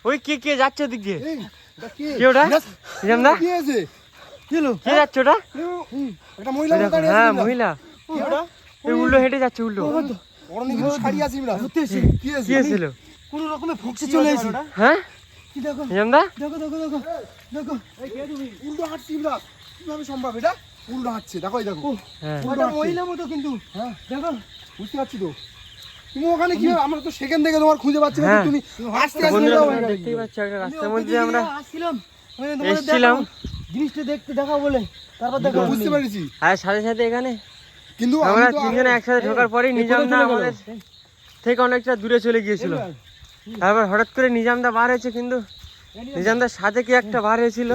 ওই কে যাচ্ছে ওদিক দিয়ে? কে ওটা? নিজামদা কে যাচ্ছে ওটা? হ্যাঁ মহিলা, উল্টো হেঁটে যাচ্ছে উল্টো। কি ছিল? কোন রকমে ফক্সে চলে এসেছি। হ্যাঁ নিজামদা দেখো উল্টো হাঁটছি আমরা, কিভাবে সম্ভব এটা? উল্টো হাঁটছে, দেখো এই দেখো ওটা মহিলা মতো কিন্তু। হ্যাঁ দেখো, বুঝতে পারছি তো। তুমি ওখানে কি, আমরা তো সেখান থেকে তোমার খুঁজে পাচ্ছি না, তুমি আসতে দেখতেই পাচ্ছ একটা রাস্তার মধ্যে আমরা আসছিলাম, এসেছিলাম জিনিসটা দেখাও বলে, তারপর দেখো বুঝতে পেরেছি। আর সাথে সাথে এখানে কিন্তু আমরা তিনজনে একসাথে ঢোকার পরেই নিজামদা আমাদের থেকে অনেকটা দূরে চলে গিয়েছিল। তারপর হঠাৎ করে নিজামদা বার হয়েছে, কিন্তু নিজামদার সাথে কি একটা বার হয়েছিল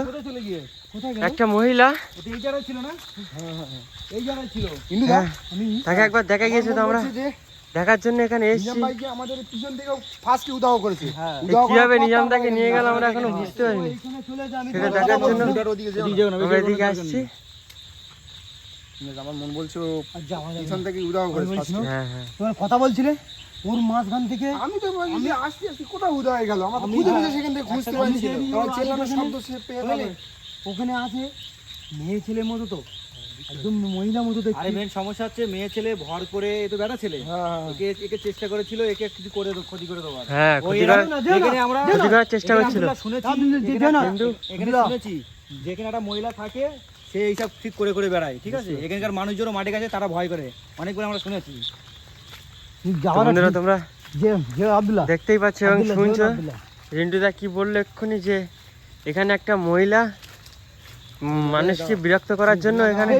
একটা মহিলা, এই জায়গায় ছিল না? এই জায়গায় ছিল, কিন্তু তাকে একবার দেখা গিয়েছে, তো আমরা দেখার জন্য এখানে এসেছি। আমাদের পিছন থেকে ফার্স্ট উদাহ করেছে। কিভাবে নিজামদাকে নিয়ে গেল আমরা এখনো বুঝতে পারিনি, সেটা দেখার জন্য আমরা এদিকে আসছি। আমার মন বলছো পিছন থেকে উদাহ করেছে। হ্যাঁ হ্যাঁ, তোমার কথা বলছিলে ওর মাঝখান থেকে, আমি তো বলছি আসছি কোথাও উদাহ হয়ে গেল, আমার খুঁজে সেখান থেকে খুঁজতে পারছি না, চেল্লানোর শব্দ সে পেয়ে গেল। ওখানে আছে মেয়ে ছেলের মতো, তো একদম মহিলা মতো দেখতে। আরে মেন সমস্যা হচ্ছে মেয়ে ছেলে ভর করে, এ তো বেটা ছেলে, একে চেষ্টা করেছিল একে কিছু করে ক্ষতি করে দেওয়ার। হ্যাঁ এখানে আমরা ক্ষতি করার চেষ্টা করছিল, শুনেছি, এখানে শুনেছি যেখানে একটা মহিলা থাকে সে এইসব ঠিক করে করে বেড়ায়, ঠিক আছে? এখানকার মানুষজনও মাঠে গেছে, তারা ভয় করে, অনেকবার আমরা শুনেছি। তোমরা দেখতেই পাচ্ছ এবং শুনছো রিন্টুদা কি বললো এক্ষুনি, যে এখানে একটা মহিলা মানুষকে বিরক্ত করার জন্য এখানে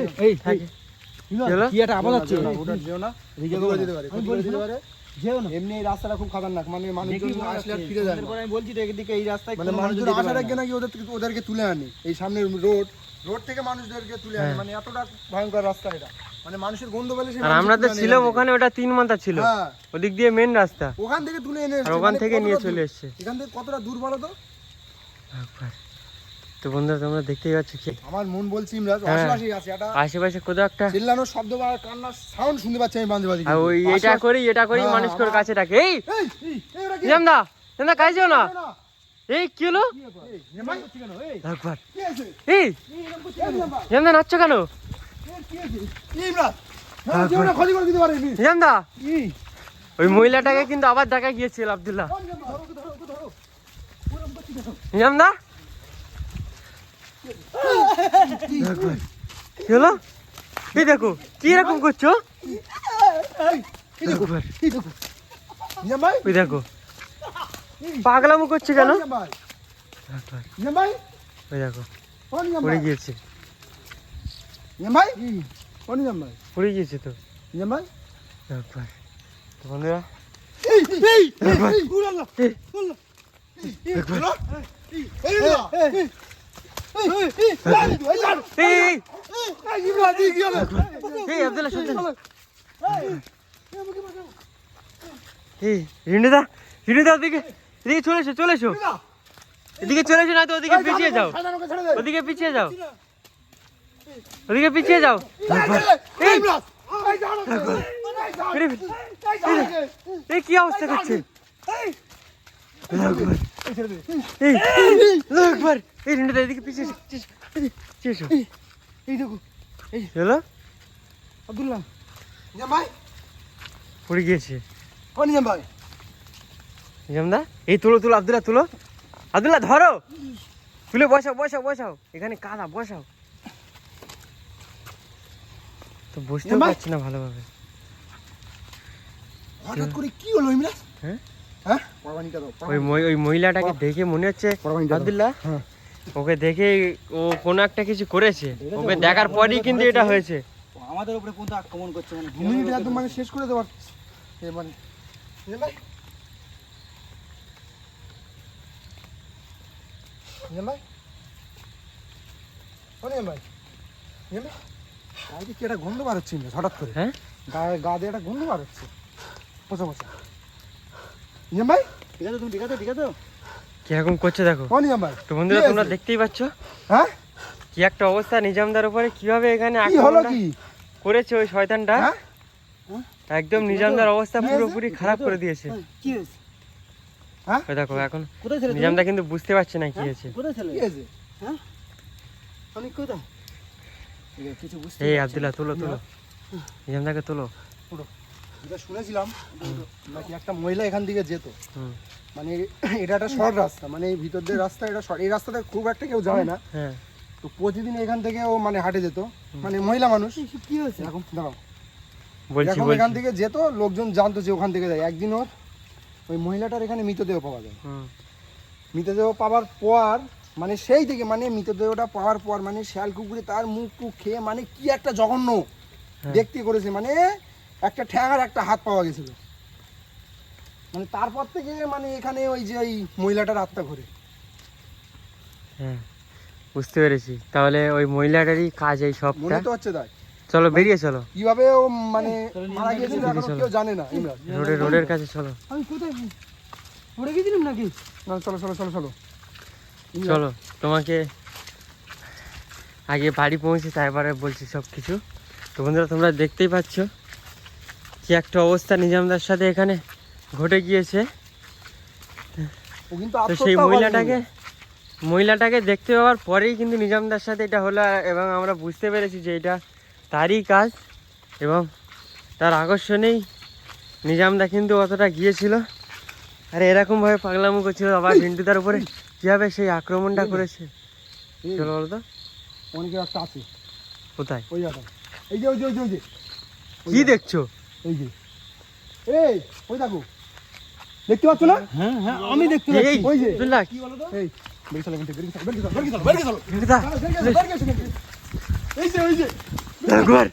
থাকে। কি একটা আওয়াজ হচ্ছে? এমনি এই রাস্তাটা খুব খতরনাক, মানে মানুষজন আসলে আর ফিরে যায় না। আমি বলছি তো এদিকে এই রাস্তায় মানে মানুষজন আসার আগে নাকি ওদেরকে তুলে আনে, এই সামনের রোড থেকে মানুষদেরকে তুলে আনে, মানে এতটা ভয়ঙ্কর রাস্তা এটা, মানে মানুষের গন্ধ পেলে। আর আমরা তো ছিলাম ওখানে, ওটা 3 মাথা ছিল, ওদিক দিয়ে মেন রাস্তা, ওখান থেকে তুলে এনে আর ওখান থেকে নিয়ে চলে এসেছে। এখান থেকে কতটা দূর বলো তো? তো বন্ধুরা তোমরা দেখতেই পাচ্ছ কি, আমার মন বলছি ইমরাজ আশেপাশে কোথাও একটা চিল্লানোর শব্দ বা কান্নার সাউন্ড শুনতে পাচ্ছি আমি বাঁধে বাঁধে। আর ওই এটা করি মানুষকে কাছে ডাকে, এই নিজামদা কাছে যাও না। এই কি হলো? একবার এই নিজামদা নাচছো কেন? নিজামদা ওই মহিলাটাকে কিন্তু আবার দেখা গিয়েছিল আব্দুল্লাহ। নিজামদা কি হলো? এই দেখো কি এরকম করছো, ওই দেখো পাগলামো করছে কেন? ওই দেখো পড়ে গিয়েছে, পড়ে গিয়েছে তো একবার। বন্ধুরা রিন্টুদা ওদিকে চলে এসো, এদিকে চলে এসো, না তো ওদিকে পিছিয়ে যাও, ওদিকে পিছিয়ে যাও, ওদিকে পিছিয়ে যাও। এই কি অবস্থা করছে? এই রিন্টুদা এদিকে পিছিয়ে এসো। এই দেখো হলো আব্দুল্লাহ, ভাই পড়ে গিয়েছে। ভাই নিজামদা এই তুলো আব্দুল্লাহ ধরো, তুলে বসাও এখানে কাদা, বসাও। তো বসতেও পারছি না ভালোভাবে। হঠাৎ করে কি হলো ইমরাজ? ওই মহিলাটাকে দেখে মনে হচ্ছে আব্দুল্লাহ, ওকে দেখে ও কোনো একটা কিছু করেছে, ওকে দেখার পরই কিন্তু এটা হয়েছে। আমাদের উপরে কোনটা আক্রমণ করছে, মানে একদম মানে শেষ করে দেওয়ার মানে। ভাই কি একটা গন্ধ বার হচ্ছে হঠাৎ করে? হ্যাঁ গা দিয়ে একটা গন্ধ বার হচ্ছে, পচা ভাই। ঠিক আছে তুমি ঠিক আছে কিরকম করছে দেখো। তো বন্ধুরা তোমরা দেখতেই পাচ্ছ হ্যাঁ কি একটা অবস্থা নিজামদার উপরে, কিভাবে এখানে আক্রমণ করেছে ওই শয়তানটা। একদম নিজামদার অবস্থা পুরোপুরি খারাপ করে দিয়েছে। কি হয়েছে? ওই দেখো এখন কোথায় ছেলে নিজামদা কিন্তু বুঝতে পারছে না কি হয়েছে। কোথায় ছেলে কি হয়েছে? হ্যাঁ আমি কোথায়? কিছু বুঝতে এই আব্দুল্লাহ তোলো তোলো, নিজামদাকে তোলো। যেটা শুনেছিলাম নাকি একটা মহিলা এখান থেকে যেত, হুম, মানে এটা একটা শর্ট রাস্তা, মানে এই ভিতর দিয়ে রাস্তা, এটা শর্ট, এই রাস্তাতে খুব একটা কেউ যায় না। হ্যাঁ তো প্রতিদিন এখান থেকে ও মানে হাঁটে যেত, মানে মহিলা মানুষ। কি হয়েছে এখন? দাঁড়াও, বলছি এখন বলছি। এখান থেকে যেত, লোকজন জানতো যে ওখান থেকে যায়। একদিন ওর ওই মহিলাটার এখানে মৃতদেহ পাওয়া যায়। হুম, মৃতদেহ পাওয়ার পর মানে সেই থেকে মানে মৃতদেহটা পাওয়ার পর মানে শিয়াল কুকুরে তার মুখ টুক খেয়ে মানে কি একটা জঘন্য হ্যাঁ। দেখতে করেছে, মানে একটা ঠ্যাং আর একটা হাত পাওয়া গেছিল। মানে তারপর থেকে মানে এখানে ওই যে ওই মহিলাটার আত্মা ঘুরে। হ্যাঁ বুঝতে পেরেছি, তাহলে ওই মহিলাটারই কাজ এই সবটা। মনে তো হচ্ছে তাই। চলো বেরিয়ে চলো, কিভাবে ও মানে মারা গিয়েছিল এখনো কেউ জানে না। ইমরান, রোডের কাছে চলো। আমি কোথায় পড়ে গেছিলাম নাকি? না, চলো চলো চলো চলো। চলো তোমাকে আগে বাড়ি পৌঁছে তারপরে বলছি সব কিছু। তো বন্ধুরা তোমরা দেখতেই পাচ্ছ কি একটা অবস্থা নিজামদার সাথে এখানে ঘটে গিয়েছে। ও কিন্তু তো সেই আত্মহত্যা মহিলাটাকে দেখতে পাওয়ার পরেই কিন্তু নিজামদার সাথে এটা হলো, এবং আমরা বুঝতে পেরেছি যে এটা তারই কাজ, এবং তার আকর্ষণেই নিজামদা কিন্তু অতটা গিয়েছিল। আর এরকমভাবে পাগলামো করছিল, আবার পিন্টুদার উপরে কীভাবে সেই আক্রমণটা করেছে। চলো বলো তো অনেকের একটা আছে কোথায়, ওই জায়গাটা। এই যে ওই যে ওই যে ওই যে কি দেখছো? এই যে এই ওই দেখো, দেখতে পাচ্ছ না? হ্যাঁ হ্যাঁ আমি দেখতে এই ওই যে আব্দুল্লাহ, কি বলো তো? এই বেরিয়ে চলো, বেরিয়ে চলো, বেরিয়ে চলো, বেরিয়ে চলো, বেরিয়ে চলো, পিন্টুদা, বেরিয়ে চলো, বেরিয়ে চলো, এই যে ওই যে একবার